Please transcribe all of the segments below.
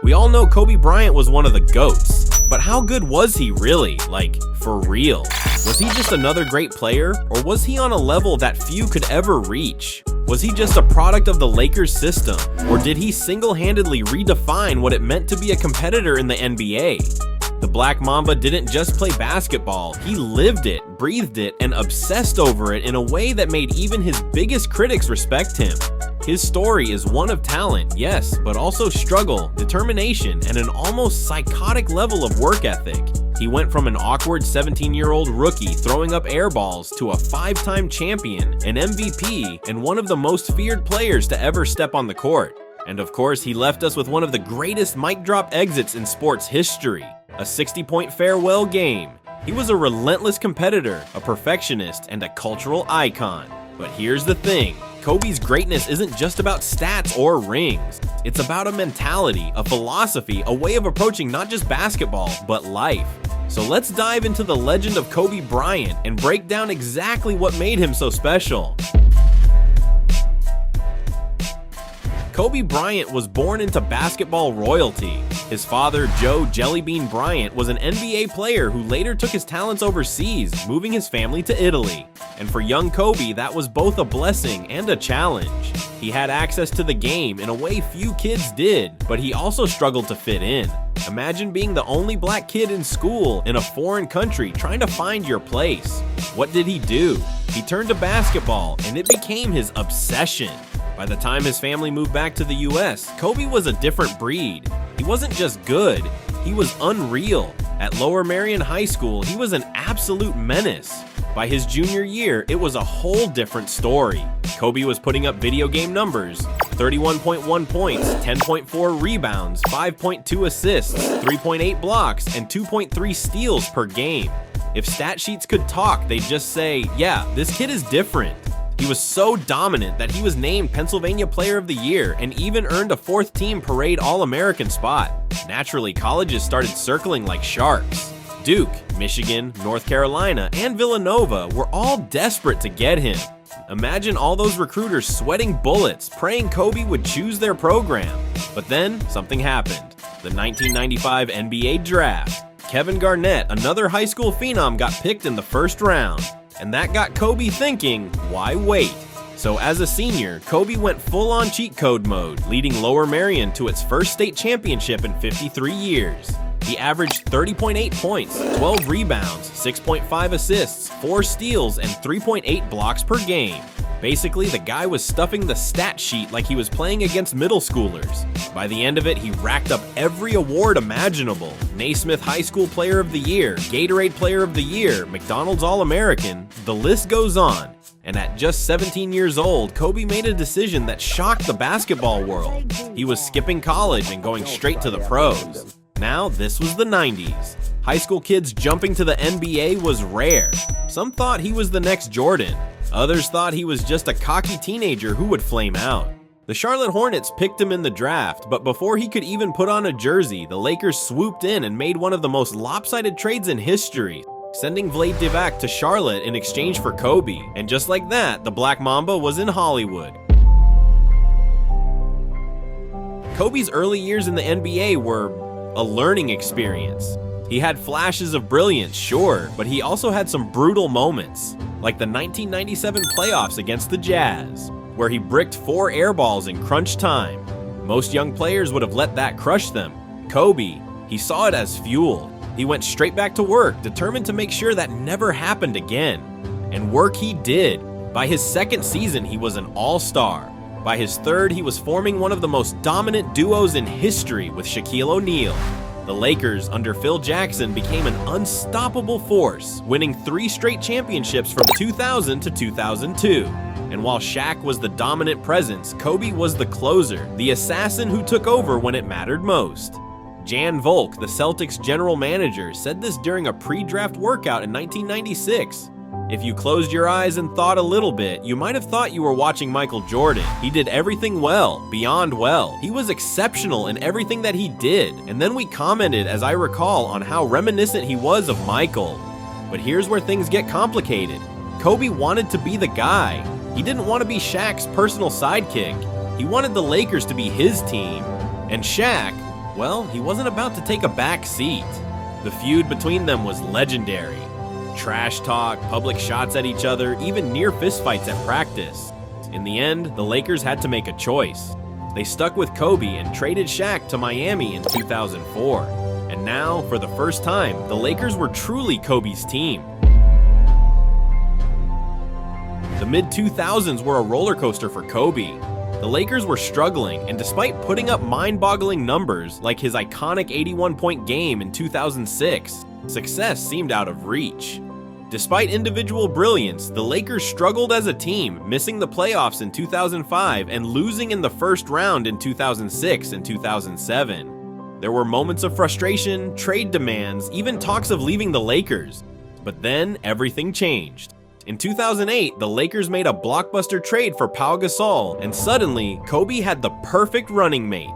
We all know Kobe Bryant was one of the GOATs, but how good was he really? Like, for real? Was he just another great player, or was he on a level that few could ever reach? Was he just a product of the Lakers system, or did he single-handedly redefine what it meant to be a competitor in the NBA? The Black Mamba didn't just play basketball, he lived it, breathed it, and obsessed over it in a way that made even his biggest critics respect him. His story is one of talent, yes, but also struggle, determination, and an almost psychotic level of work ethic. He went from an awkward 17-year-old rookie throwing up air balls to a 5-time champion, an MVP, and one of the most feared players to ever step on the court. And of course, he left us with one of the greatest mic drop exits in sports history, a 60-point farewell game. He was a relentless competitor, a perfectionist, and a cultural icon. But here's the thing. Kobe's greatness isn't just about stats or rings. It's about a mentality, a philosophy, a way of approaching not just basketball, but life. So let's dive into the legend of Kobe Bryant and break down exactly what made him so special. Kobe Bryant was born into basketball royalty. His father, Joe Jellybean Bryant, was an NBA player who later took his talents overseas, moving his family to Italy. And for young Kobe, that was both a blessing and a challenge. He had access to the game in a way few kids did, but he also struggled to fit in. Imagine being the only black kid in school in a foreign country trying to find your place. What did he do? He turned to basketball, and it became his obsession. By the time his family moved back to the US, Kobe was a different breed. He wasn't just good, he was unreal. At Lower Merion High School, he was an absolute menace. By his junior year, it was a whole different story. Kobe was putting up video game numbers: 31.1 points, 10.4 rebounds, 5.2 assists, 3.8 blocks, and 2.3 steals per game. If stat sheets could talk, they'd just say, yeah, this kid is different. He was so dominant that he was named Pennsylvania Player of the Year and even earned a fourth-team parade All-American spot. Naturally, colleges started circling like sharks. Duke, Michigan, North Carolina, and Villanova were all desperate to get him. Imagine all those recruiters sweating bullets, praying Kobe would choose their program. But then, something happened. The 1995 NBA Draft. Kevin Garnett, another high school phenom, got picked in the first round. And that got Kobe thinking, why wait? So as a senior, Kobe went full-on cheat code mode, leading Lower Merion to its first state championship in 53 years. He averaged 30.8 points, 12 rebounds, 6.5 assists, 4 steals, and 3.8 blocks per game. Basically, the guy was stuffing the stat sheet like he was playing against middle schoolers. By the end of it, he racked up every award imaginable: Naismith High School Player of the Year, Gatorade Player of the Year, McDonald's All-American, the list goes on. And at just 17 years old, Kobe made a decision that shocked the basketball world. He was skipping college and going straight to the pros. Now, this was the 90s. High school kids jumping to the NBA was rare. Some thought he was the next Jordan. Others thought he was just a cocky teenager who would flame out. The Charlotte Hornets picked him in the draft, but before he could even put on a jersey, the Lakers swooped in and made one of the most lopsided trades in history, sending Vlade Divac to Charlotte in exchange for Kobe. And just like that, the Black Mamba was in Hollywood. Kobe's early years in the NBA were a learning experience. He had flashes of brilliance, sure, but he also had some brutal moments, like the 1997 playoffs against the Jazz, where he bricked 4 air balls in crunch time. Most young players would have let that crush them. Kobe, he saw it as fuel. He went straight back to work, determined to make sure that never happened again. And work he did. By his second season, he was an all-star. By his third, he was forming one of the most dominant duos in history with Shaquille O'Neal. The Lakers, under Phil Jackson, became an unstoppable force, winning 3 straight championships from 2000 to 2002. And while Shaq was the dominant presence, Kobe was the closer, the assassin who took over when it mattered most. Jan Volk, the Celtics general manager, said this during a pre-draft workout in 1996. If you closed your eyes and thought a little bit, you might have thought you were watching Michael Jordan. He did everything well, beyond well. He was exceptional in everything that he did. And then we commented, as I recall, on how reminiscent he was of Michael. But here's where things get complicated. Kobe wanted to be the guy. He didn't want to be Shaq's personal sidekick. He wanted the Lakers to be his team. And Shaq, Well, he wasn't about to take a back seat. The feud between them was legendary. Trash talk, public shots at each other, even near fistfights at practice. In the end, the Lakers had to make a choice. They stuck with Kobe and traded Shaq to Miami in 2004. And now, for the first time, the Lakers were truly Kobe's team. The mid-2000s were a roller coaster for Kobe. The Lakers were struggling, and despite putting up mind-boggling numbers like his iconic 81-point game in 2006, success seemed out of reach. Despite individual brilliance, the Lakers struggled as a team, missing the playoffs in 2005 and losing in the first round in 2006 and 2007. There were moments of frustration, trade demands, even talks of leaving the Lakers. But then everything changed. In 2008, the Lakers made a blockbuster trade for Gasol, and suddenly, Kobe had the perfect running mate.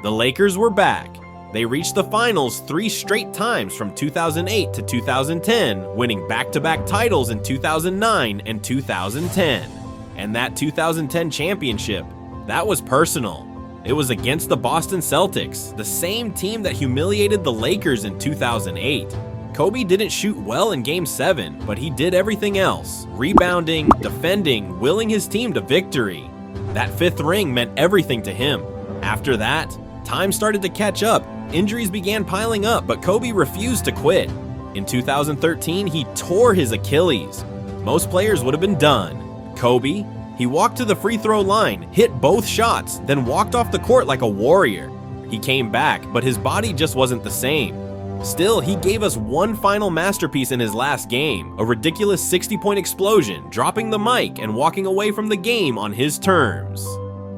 The Lakers were back. They reached the finals 3 straight times from 2008 to 2010, winning back-to-back titles in 2009 and 2010. And that 2010 championship, that was personal. It was against the Boston Celtics, the same team that humiliated the Lakers in 2008. Kobe didn't shoot well in Game 7, but he did everything else, rebounding, defending, willing his team to victory. That 5th ring meant everything to him. After that, time started to catch up, injuries began piling up, but Kobe refused to quit. In 2013, he tore his Achilles. Most players would have been done. Kobe, he walked to the free throw line, hit both shots, then walked off the court like a warrior. He came back, but his body just wasn't the same. Still, he gave us one final masterpiece in his last game, a ridiculous 60-point explosion, dropping the mic and walking away from the game on his terms.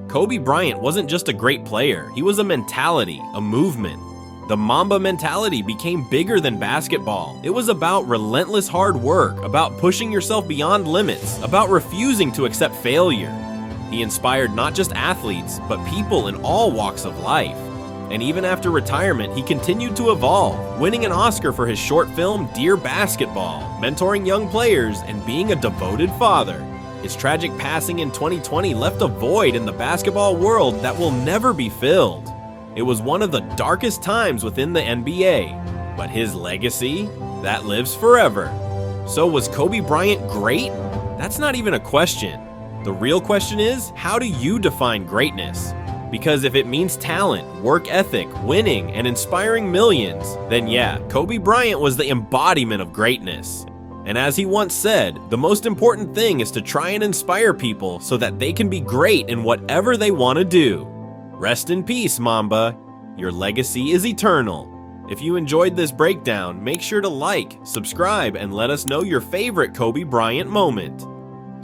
Kobe Bryant wasn't just a great player, he was a mentality, a movement. The Mamba Mentality became bigger than basketball. It was about relentless hard work, about pushing yourself beyond limits, about refusing to accept failure. He inspired not just athletes, but people in all walks of life. And even after retirement, he continued to evolve, winning an Oscar for his short film Dear Basketball, mentoring young players, and being a devoted father. His tragic passing in 2020 left a void in the basketball world that will never be filled. It was one of the darkest times within the NBA, but his legacy, that lives forever. So was Kobe Bryant great? That's not even a question. The real question is, how do you define greatness? Because if it means talent, work ethic, winning, and inspiring millions, then yeah, Kobe Bryant was the embodiment of greatness. And as he once said, the most important thing is to try and inspire people so that they can be great in whatever they want to do. Rest in peace, Mamba. Your legacy is eternal. If you enjoyed this breakdown, make sure to like, subscribe, and let us know your favorite Kobe Bryant moment.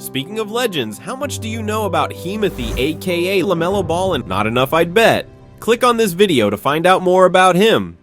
Speaking of legends, how much do you know about Himothy, aka LaMelo Ball, and Not Enough I'd Bet? Click on this video to find out more about him.